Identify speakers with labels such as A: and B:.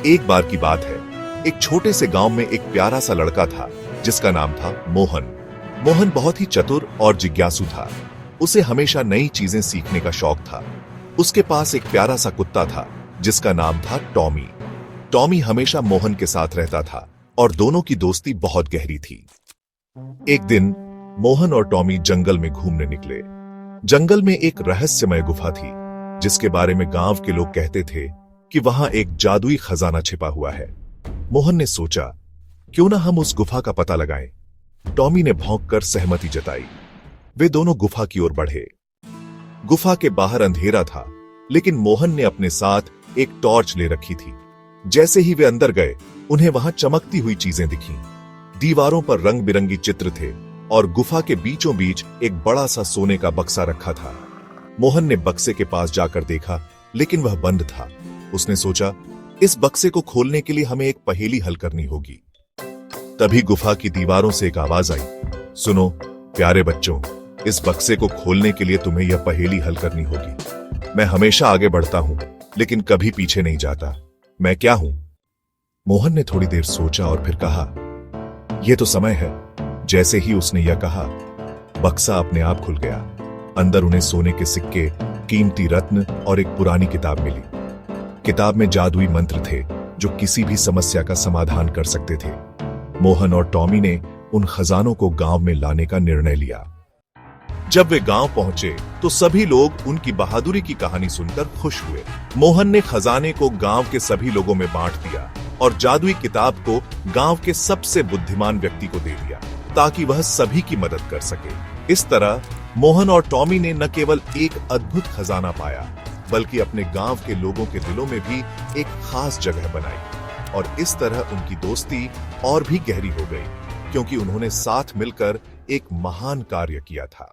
A: एक बार की बात है, एक छोटे से गांव में एक प्यारा सा लड़का था जिसका नाम था मोहन। मोहन बहुत ही चतुर और जिज्ञासु था। उसे हमेशा नई चीजें सीखने का शौक था। उसके पास एक प्यारा सा कुत्ता था जिसका नाम था टॉमी। टॉमी हमेशा मोहन के साथ रहता था और दोनों की दोस्ती बहुत गहरी थी। एक दिन मोहन और टॉमी जंगल में घूमने निकले। जंगल में एक रहस्यमय गुफा थी जिसके बारे में गांव के लोग कहते थे कि वहां एक जादुई खजाना छिपा हुआ है। मोहन ने सोचा, क्यों ना हम उस गुफा का पता लगाएं। टॉमी ने भौंककर सहमति जताई। वे दोनों गुफा की ओर बढ़े। गुफा के बाहर अंधेरा था, लेकिन मोहन ने अपने साथ एक टॉर्च ले रखी थी। जैसे ही वे अंदर गए, उन्हें वहां चमकती हुई चीजें दिखीं। दीवारों पर रंग बिरंगी चित्र थे और गुफा के बीचों बीच एक बड़ा सा सोने का बक्सा रखा था। मोहन ने बक्से के पास जाकर देखा, लेकिन वह बंद था। उसने सोचा, इस बक्से को खोलने के लिए हमें एक पहेली हल करनी होगी। तभी गुफा की दीवारों से एक आवाज आई, सुनो प्यारे बच्चों, इस बक्से को खोलने के लिए तुम्हें यह पहेली हल करनी होगी। मैं हमेशा आगे बढ़ता हूं, लेकिन कभी पीछे नहीं जाता। मैं क्या हूं? मोहन ने थोड़ी देर सोचा और फिर कहा, यह तो समय है। जैसे ही उसने यह कहा, बक्सा अपने आप खुल गया। अंदर उन्हें सोने के सिक्के, कीमती रत्न और एक पुरानी किताब मिली। किताब में जादुई मंत्र थे जो किसी भी समस्या का समाधान कर सकते थे। मोहन और टॉमी ने उन खजानों को गांव में लाने का निर्णय लिया। जब वे गांव पहुंचे तो सभी लोग उनकी बहादुरी की कहानी सुनकर खुश हुए। मोहन ने खजाने को गांव के सभी लोगों में बांट दिया और जादुई किताब को गांव के सबसे बुद्धिमान व्यक्ति को दे दिया ताकि वह सभी की मदद कर सके। इस तरह मोहन और टॉमी ने न केवल एक अद्भुत खजाना पाया, बल्कि अपने गांव के लोगों के दिलों में भी एक खास जगह बनाई। और इस तरह उनकी दोस्ती और भी गहरी हो गई, क्योंकि उन्होंने साथ मिलकर एक महान कार्य किया था।